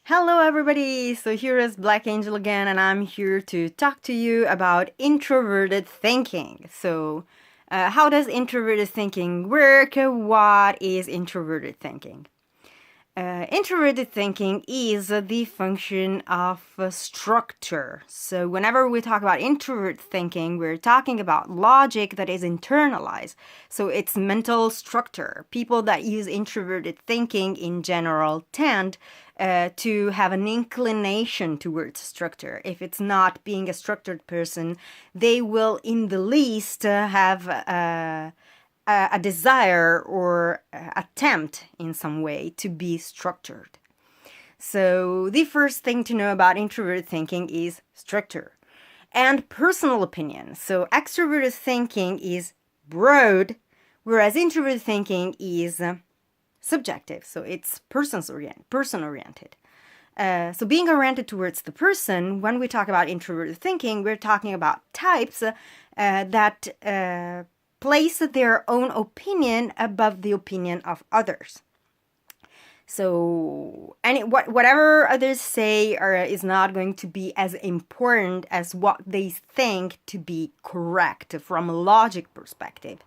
Hello, everybody! So, here is Black Angel again, and I'm here to talk to you about introverted thinking. How does introverted thinking work? What is introverted thinking? Introverted thinking is the function of structure. So, whenever we talk about introvert thinking, we're talking about logic that is internalized. So, it's mental structure. People that use introverted thinking in general tend to have an inclination towards structure. If it's not being a structured person, they will, in the least, have a desire or attempt in some way to be structured. So the first thing to know about introverted thinking is structure and personal opinion. So extroverted thinking is broad, whereas introverted thinking is subjective. So it's person-oriented. So being oriented towards the person, when we talk about introverted thinking, we're talking about types that place their own opinion above the opinion of others. So whatever others say is not going to be as important as what they think to be correct from a logic perspective.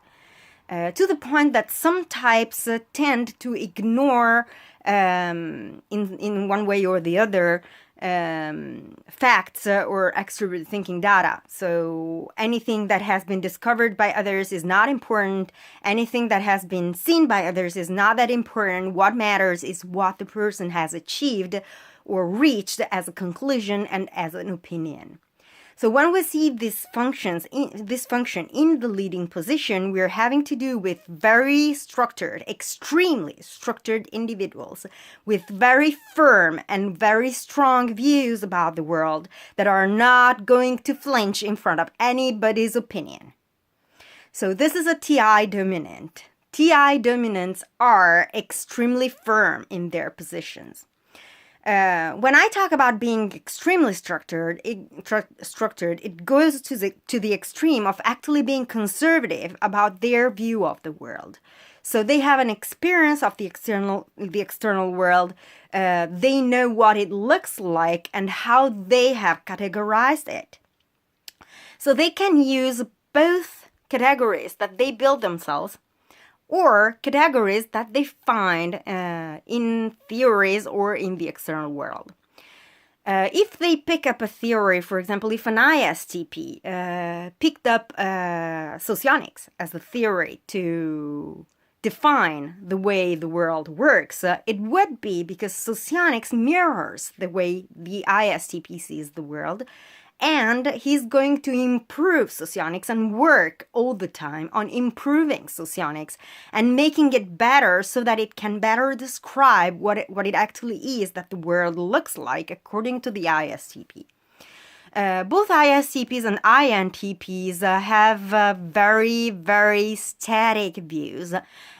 To the point that some types tend to ignore, in one way or the other, facts or extrovert thinking data. So anything that has been discovered by others is not important. Anything that has been seen by others is not that important. What matters is what the person has achieved or reached as a conclusion and as an opinion. So when we see this function in the leading position, we're having to do with very structured, extremely structured individuals with very firm and very strong views about the world that are not going to flinch in front of anybody's opinion. So this is a TI dominant. TI dominants are extremely firm in their positions. When I talk about being extremely structured, it goes to the extreme of actually being conservative about their view of the world. So they have an experience of the external world. They know what it looks like and how they have categorized it. So they can use both categories that they build themselves or categories that they find in theories or in the external world. If they pick up a theory, for example, if an ISTP picked up socionics as a theory to define the way the world works, it would be because socionics mirrors the way the ISTP sees the world, and he's going to improve socionics and work all the time on improving socionics and making it better so that it can better describe what it actually is that the world looks like according to the ISTP. Both ISTPs and INTPs have very, very static views,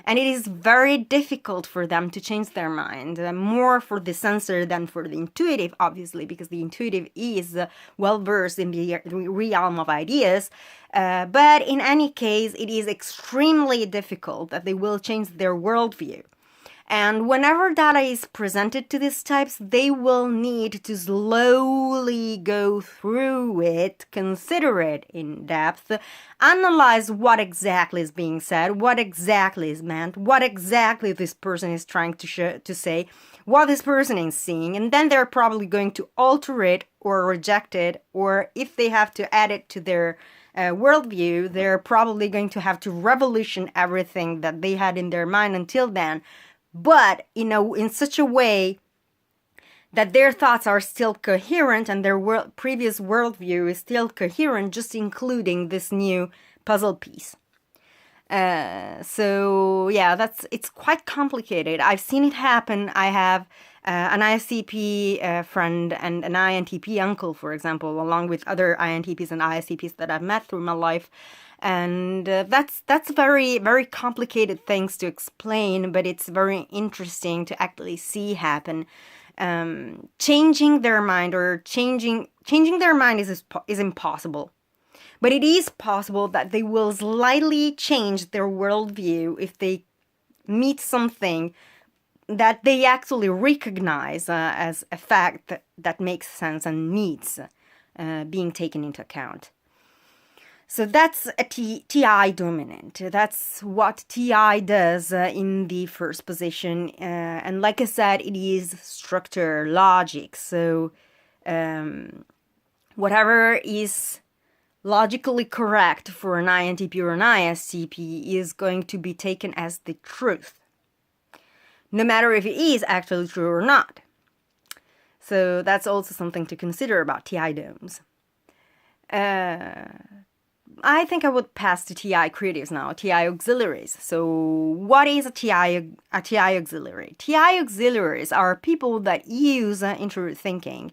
and it is very difficult for them to change their mind, more for the sensor than for the intuitive, obviously, because the intuitive is well-versed in the realm of ideas. But in any case, it is extremely difficult that they will change their worldview. And whenever data is presented to these types, they will need to slowly go through it, consider it in depth, analyze what exactly is being said, what exactly is meant, what exactly this person is trying to say, what this person is seeing, and then they're probably going to alter it or reject it, or if they have to add it to their worldview, they're probably going to have to revolution everything that they had in their mind until then. But, in such a way that their thoughts are still coherent and their previous worldview is still coherent, just including this new puzzle piece. It's quite complicated. I've seen it happen. I have an ISTP friend and an INTP uncle, for example, along with other INTPs and ISTPs that I've met through my life. And that's very, very complicated things to explain, but it's very interesting to actually see happen. Changing their mind or changing their mind is impossible. But it is possible that they will slightly change their worldview if they meet something that they actually recognize as a fact that makes sense and needs being taken into account. So that's a TI dominant. That's what TI does in the first position. And like I said, it is structure, logic. So whatever is logically correct for an INTP or an ISTP is going to be taken as the truth, no matter if it is actually true or not. So that's also something to consider about TI domes. I think I would pass to TI creatives now, TI auxiliaries. So what is a TI auxiliary? TI auxiliaries are people that use introverted thinking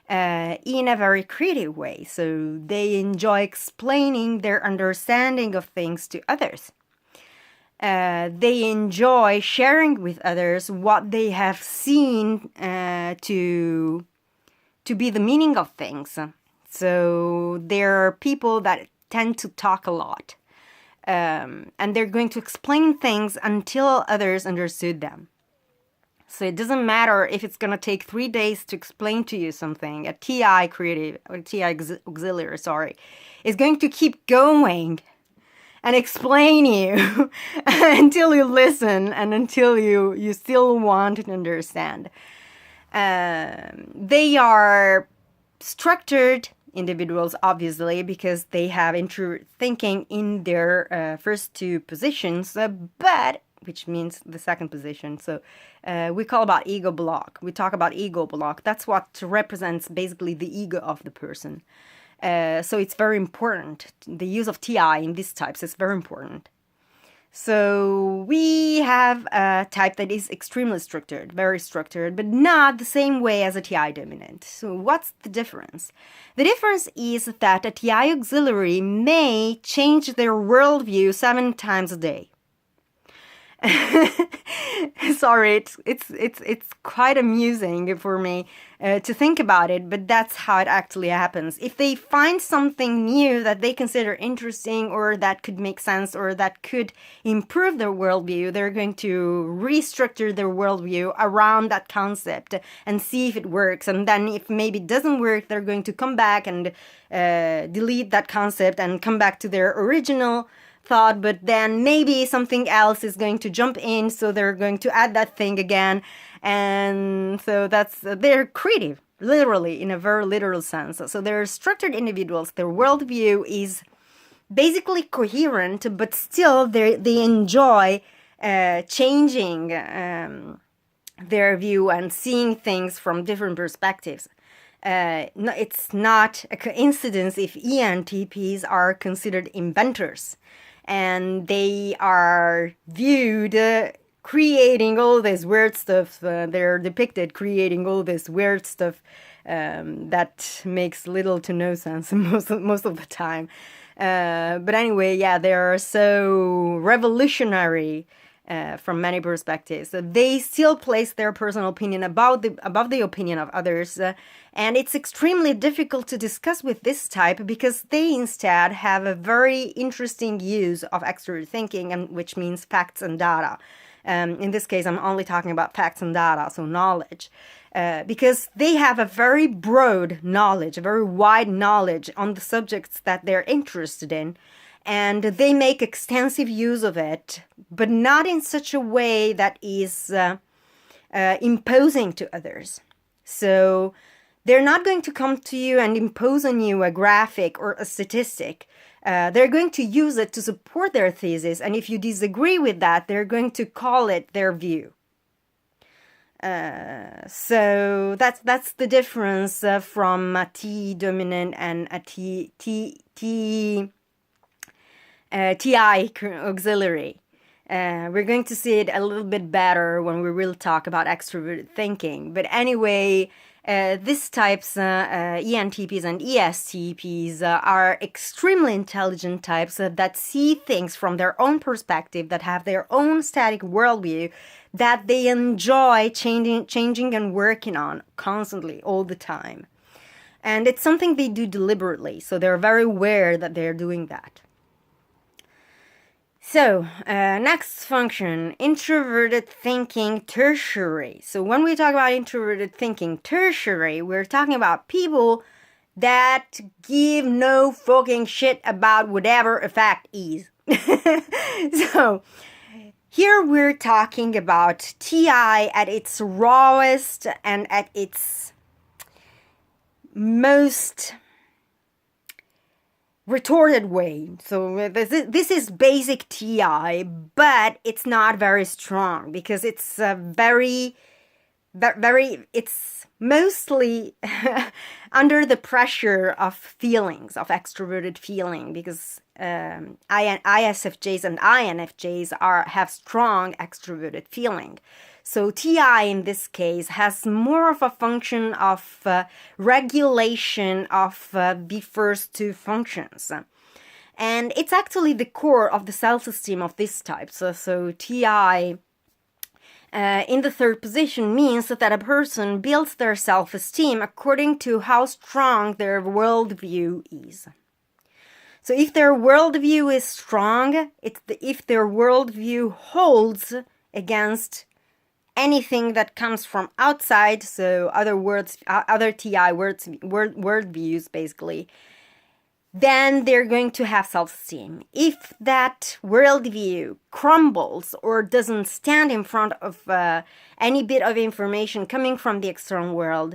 in a very creative way. So they enjoy explaining their understanding of things to others. They enjoy sharing with others what they have seen to be the meaning of things. So they're people that tend to talk a lot. And they're going to explain things until others understood them. So it doesn't matter if it's going to take 3 days to explain to you something. A TI creative, or TI auxiliary, is going to keep going and explain you until you listen and until you still want to understand. They are structured individuals, obviously, because they have introverted thinking in their first two positions, but which means the second position. So we call about ego block. We talk about ego block. That's what represents basically the ego of the person. So it's very important. The use of TI in these types is very important. So we have a type that is extremely structured, very structured, but not the same way as a TI dominant. So what's the difference? The difference is that a TI auxiliary may change their worldview 7 times a day. Sorry, it's quite amusing for me to think about it, but that's how it actually happens. If they find something new that they consider interesting or that could make sense or that could improve their worldview, they're going to restructure their worldview around that concept and see if it works. And then if maybe it doesn't work, they're going to come back and delete that concept and come back to their original thought, but then maybe something else is going to jump in, so they're going to add that thing again. And so they're creative, literally, in a very literal sense. So they're structured individuals. Their worldview is basically coherent, but still they enjoy changing their view and seeing things from different perspectives. It's not a coincidence if ENTPs are considered inventors. And they are viewed creating all this weird stuff. They're depicted creating all this weird stuff that makes little to no sense most of the time. But anyway, yeah, they are so revolutionary from many perspectives. So they still place their personal opinion above the opinion of others. And it's extremely difficult to discuss with this type because they instead have a very interesting use of extroverted thinking, and which means facts and data. In this case, I'm only talking about facts and data, so knowledge. Because they have a very broad knowledge, a very wide knowledge on the subjects that they're interested in. And they make extensive use of it, but not in such a way that is imposing to others. So they're not going to come to you and impose on you a graphic or a statistic. They're going to use it to support their thesis. And if you disagree with that, they're going to call it their view. So that's the difference from a T dominant and a TI auxiliary. We're going to see it a little bit better when we will talk about extroverted thinking. But anyway, these types, ENTPs and ESTPs, are extremely intelligent types that see things from their own perspective, that have their own static worldview, that they enjoy changing and working on constantly, all the time. And it's something they do deliberately, so they're very aware that they're doing that. So, next function, introverted thinking tertiary. So when we talk about introverted thinking tertiary, we're talking about people that give no fucking shit about whatever a fact is. So, here we're talking about TI at its rawest and at its most retorted way. So this is basic TI, but it's not very strong because it's it's mostly under the pressure of feelings, of extroverted feeling, because ISFJs and INFJs have strong extroverted feeling. So TI in this case has more of a function of regulation of the first two functions. And it's actually the core of the self-esteem of this type. So TI in the third position means that a person builds their self-esteem according to how strong their worldview is. So if their worldview is strong, if their worldview holds against anything that comes from outside, so other TI worldviews basically, then they're going to have self-esteem. If that worldview crumbles or doesn't stand in front of any bit of information coming from the external world,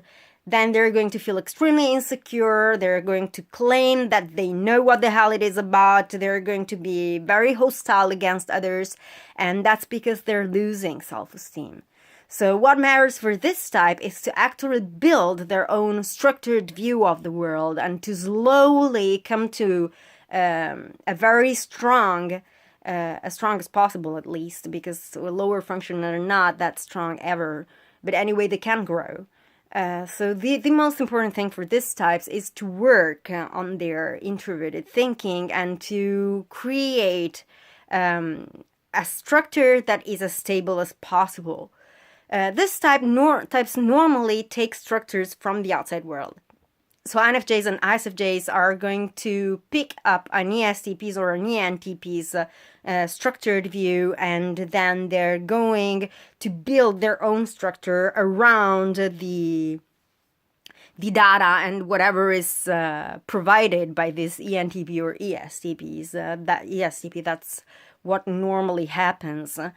then they're going to feel extremely insecure. They're going to claim that they know what the hell it is about. They're going to be very hostile against others, and that's because they're losing self-esteem. So what matters for this type is to actually build their own structured view of the world and to slowly come to a very strong, as strong as possible at least, because lower function are not that strong ever. But anyway, they can grow. So the most important thing for these types is to work on their introverted thinking and to create a structure that is as stable as possible. This types normally take structures from the outside world. So INFJs and ISFJs are going to pick up an ESTP's or an ENTP's structured view, and then they're going to build their own structure around the data and whatever is provided by this ENTP or ESTPs. That ESTP, that's what normally happens. Like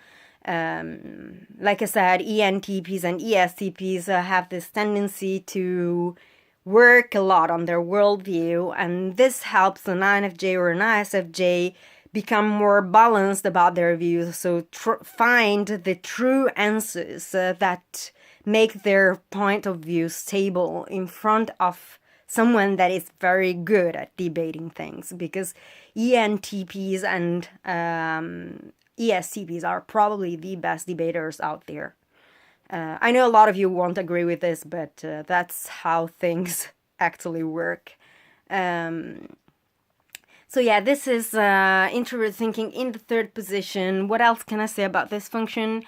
I said, ENTPs and ESTPs have this tendency to work a lot on their worldview, and this helps an INFJ or an ISFJ become more balanced about their views, so find the true answers that make their point of view stable in front of someone that is very good at debating things, because ENTPs and ESTPs are probably the best debaters out there. I know a lot of you won't agree with this, but that's how things actually work. So yeah, this is introverted thinking in the third position. What else can I say about this function?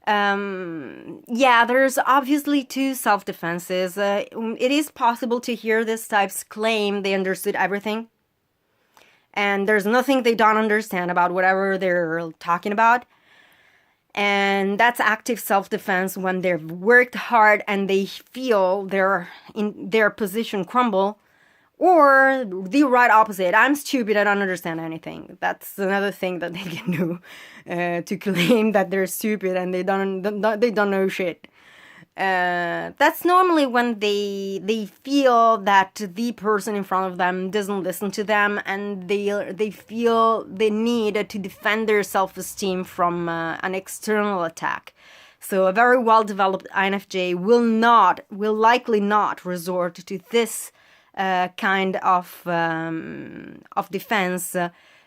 Yeah, there's obviously two self-defenses. It is possible to hear these types claim they understood everything, and there's nothing they don't understand about whatever they're talking about. And that's active self-defense when they've worked hard and they feel their position crumble. Or the right opposite, I'm stupid, I don't understand anything. That's another thing that they can do, to claim that they're stupid and they don't know shit. That's normally when they feel that the person in front of them doesn't listen to them, and they feel the need to defend their self-esteem from an external attack. So a very well-developed INFJ will likely not resort to this kind of defense.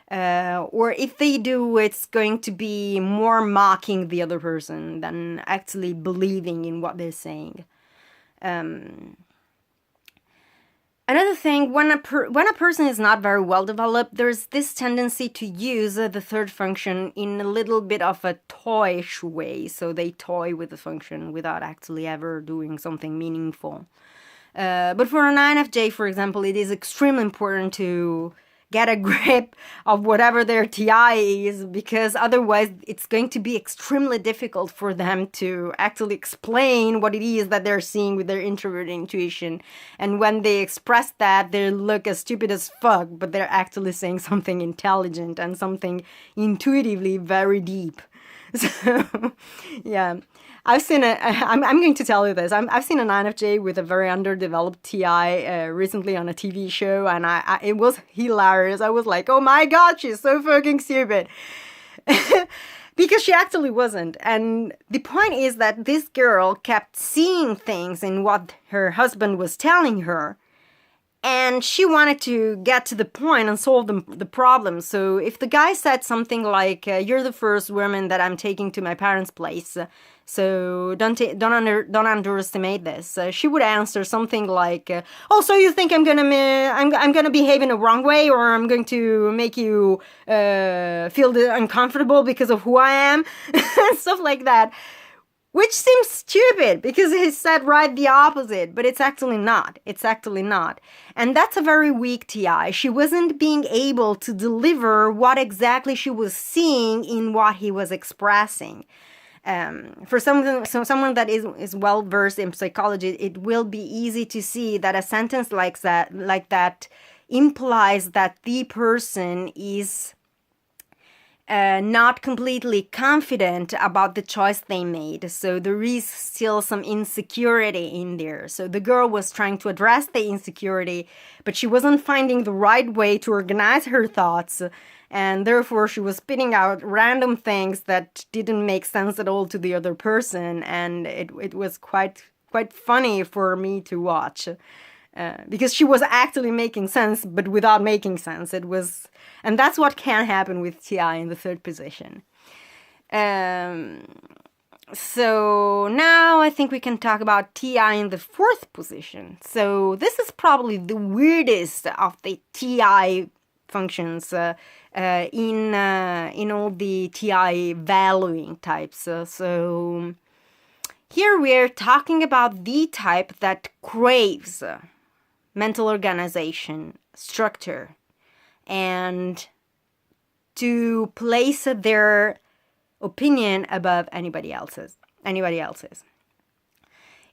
Or if they do, it's going to be more mocking the other person than actually believing in what they're saying. Another thing, when a person is not very well developed, there's this tendency to use the third function in a little bit of a toyish way. So they toy with the function without actually ever doing something meaningful. But for an INFJ, for example, it is extremely important to get a grip of whatever their TI is, because otherwise it's going to be extremely difficult for them to actually explain what it is that they're seeing with their introverted intuition. And when they express that, they look as stupid as fuck, but they're actually saying something intelligent and something intuitively very deep. So, yeah. I'm going to tell you this. I've seen an INFJ with a very underdeveloped TI recently on a TV show, and it was hilarious. I was like, oh my God, she's so fucking stupid. Because she actually wasn't. And the point is that this girl kept seeing things in what her husband was telling her. And she wanted to get to the point and solve the problem. So if the guy said something like, you're the first woman that I'm taking to my parents' place, so don't underestimate this. She would answer something like, "Oh, so you think I'm gonna behave in a wrong way, or I'm going to make you feel uncomfortable because of who I am," stuff like that. Which seems stupid because he said right the opposite, but it's actually not. It's actually not. And that's a very weak TI. She wasn't being able to deliver what exactly she was seeing in what he was expressing. For someone that is well versed in psychology, it will be easy to see that a sentence like that implies that the person is not completely confident about the choice they made. So there is still some insecurity in there. So the girl was trying to address the insecurity, but she wasn't finding the right way to organize her thoughts. And therefore she was spitting out random things that didn't make sense at all to the other person. And it was quite funny for me to watch. Because she was actually making sense, but without making sense. And that's what can happen with TI in the third position. So now I think we can talk about TI in the fourth position. So this is probably the weirdest of the TI functions in all the TI valuing types. So here we're talking about the type that craves mental organization, structure, and to place their opinion above anybody else's.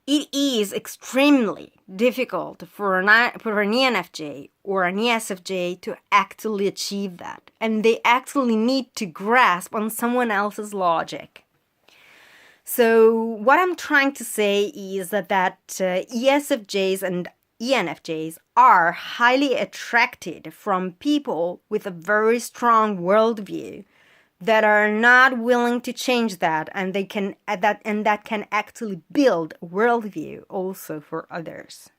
It is extremely difficult for an ENFJ or an ESFJ to actually achieve that. And they actually need to grasp on someone else's logic. So what I'm trying to say is that ESFJs and ENFJs are highly attracted from people with a very strong worldview that are not willing to change that, and that can actually build a worldview also for others.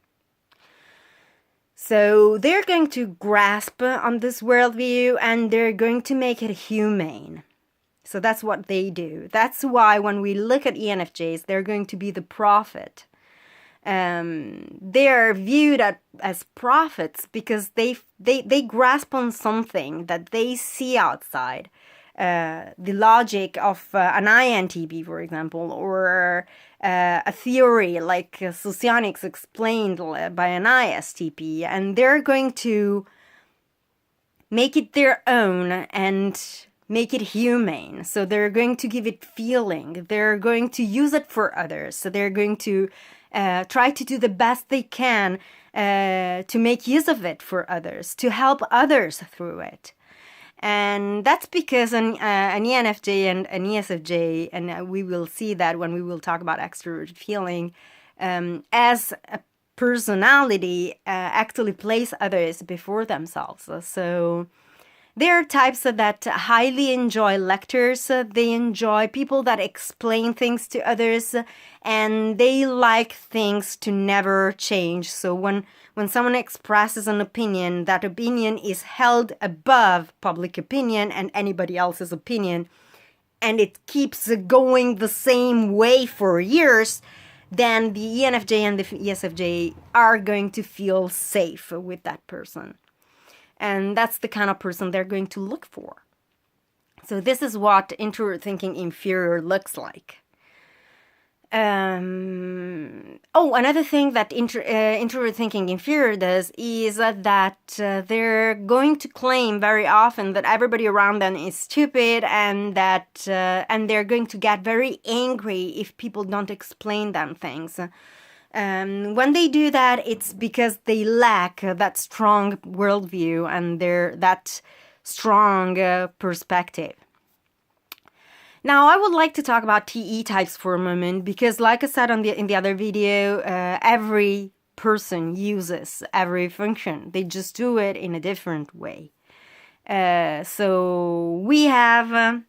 So they're going to grasp on this worldview and they're going to make it humane. So that's what they do. That's why when we look at ENFJs, they're going to be the prophet. They are viewed as prophets because they grasp on something that they see outside. The logic of an INTP, for example, or a theory like socionics explained by an ISTP, and they're going to make it their own and make it humane. So they're going to give it feeling. They're going to use it for others. So they're going to try to do the best they can to make use of it for others, to help others through it. And that's because an ENFJ and an ESFJ, and we will see that when we will talk about extroverted feeling, as a personality actually place others before themselves. So there are types that highly enjoy lectures. They enjoy people that explain things to others, and they like things to never change. So when someone expresses an opinion, that opinion is held above public opinion and anybody else's opinion, and it keeps going the same way for years, then the ENFJ and the ESFJ are going to feel safe with that person. And that's the kind of person they're going to look for. So this is what introverted thinking inferior looks like. Another thing that introvert thinking inferior does is that they're going to claim very often that everybody around them is stupid, and that and they're going to get very angry if people don't explain them things. When they do that, it's because they lack that strong worldview and that strong perspective. Now, I would like to talk about TE types for a moment because, like I said in the other video, every person uses every function. They just do it in a different way. So we have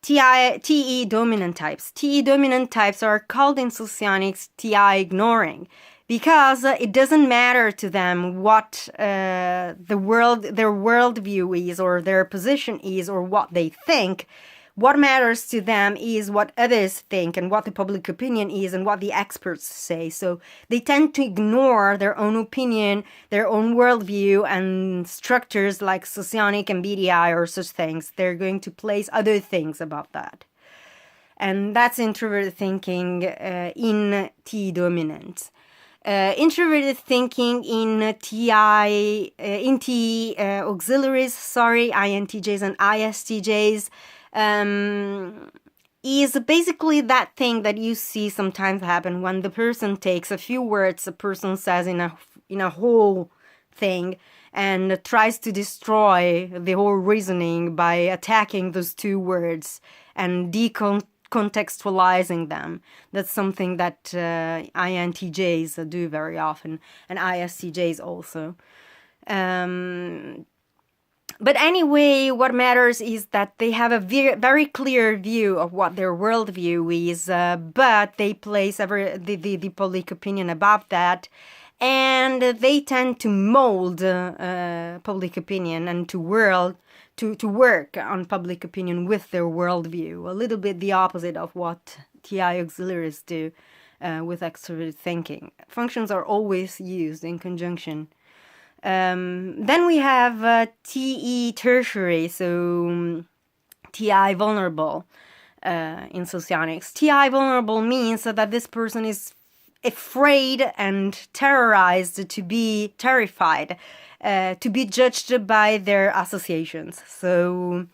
TE dominant types. TE dominant types are called in socionics TI ignoring, because it doesn't matter to them what their worldview is, or their position is, or what they think. What matters to them is what others think, and what the public opinion is, and what the experts say. So they tend to ignore their own opinion, their own worldview, and structures like socionic MBTI or such things. They're going to place other things above that. And that's introverted thinking in T dominant. Introverted thinking in T auxiliaries, INTJs and ISTJs, is basically that thing that you see sometimes happen when the person takes a few words a person says in a whole thing and tries to destroy the whole reasoning by attacking those two words and decontextualizing them. That's something that INTJs do very often, and ISTJs also. But anyway, what matters is that they have a very clear view of what their worldview is, but they place the public opinion above that, and they tend to mold public opinion and to work on public opinion with their worldview. A little bit the opposite of what TI auxiliaries do with extroverted thinking. Functions are always used in conjunction. Then we have TE tertiary, so TI vulnerable in socionics. TI vulnerable means that this person is afraid and terrorized, to be terrified, to be judged by their associations. So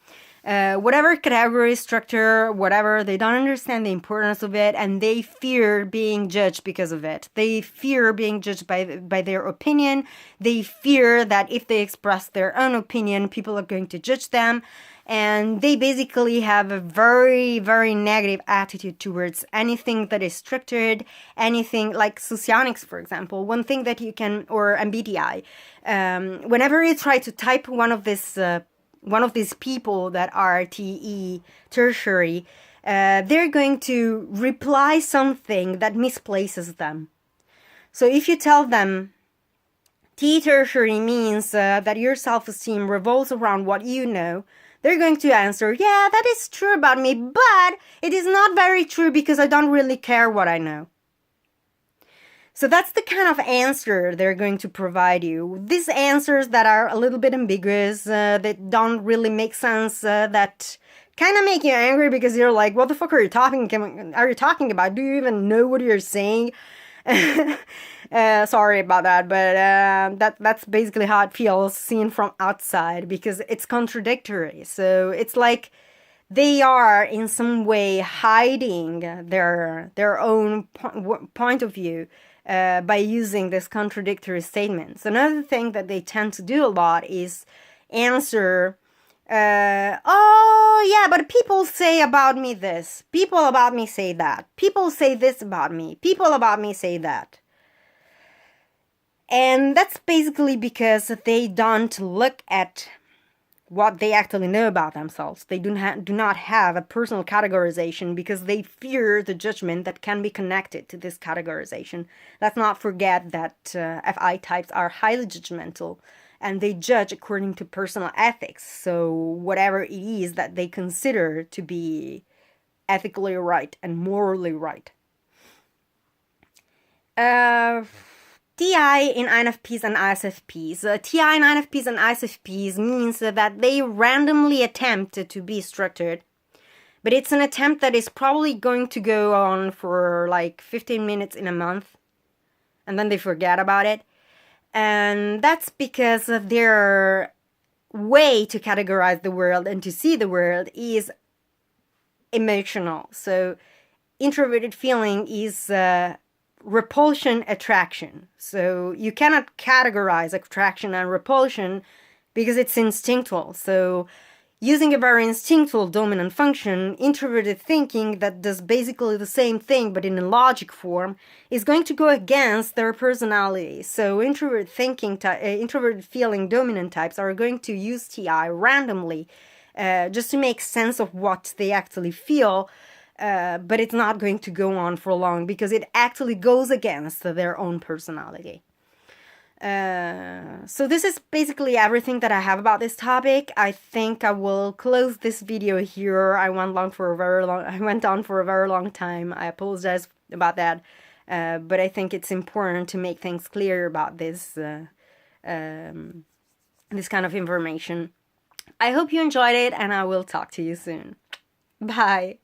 whatever category, structure, whatever, they don't understand the importance of it, and they fear being judged because of it. They fear being judged by their opinion. They fear that if they express their own opinion, people are going to judge them. And they basically have a very, very negative attitude towards anything that is structured, anything like socionics, for example. One thing that you can, or MBTI, whenever you try to type one of these people that are TE tertiary, they're going to reply something that misplaces them. So if you tell them T tertiary means that your self-esteem revolves around what you know, they're going to answer, yeah, that is true about me, but it is not very true because I don't really care what I know. So that's the kind of answer they're going to provide you. These answers that are a little bit ambiguous, that don't really make sense, that kind of make you angry because you're like, what the fuck are you talking about? Do you even know what you're saying? Sorry about that, but that's basically how it feels seen from outside, because it's contradictory. So it's like they are in some way hiding their own point of view by using this contradictory statements. Another thing that they tend to do a lot is answer, oh yeah, but people say about me this, people about me say that, people say this about me, people about me say that. And that's basically because they don't look at what they actually know about themselves. They do not have a personal categorization because they fear the judgment that can be connected to this categorization. Let's not forget that FI types are highly judgmental, and they judge according to personal ethics. So whatever it is that they consider to be ethically right and morally right. TI in INFPs and ISFPs. TI in INFPs and ISFPs means that they randomly attempt to be structured, But it's an attempt that is probably going to go on for like 15 minutes in a month, and then they forget about it. And that's because of their way to categorize the world and to see the world is emotional. So introverted feeling is repulsion attraction. So you cannot categorize attraction and repulsion because it's instinctual. So using a very instinctual dominant function, introverted thinking that does basically the same thing but in a logic form is going to go against their personality. So introverted feeling dominant types are going to use TI randomly just to make sense of what they actually feel. But it's not going to go on for long because it actually goes against their own personality. So this is basically everything that I have about this topic. I think I will close this video here. I went on for a very long time. I apologize about that. But I think it's important to make things clear about this kind of information. I hope you enjoyed it, and I will talk to you soon. Bye.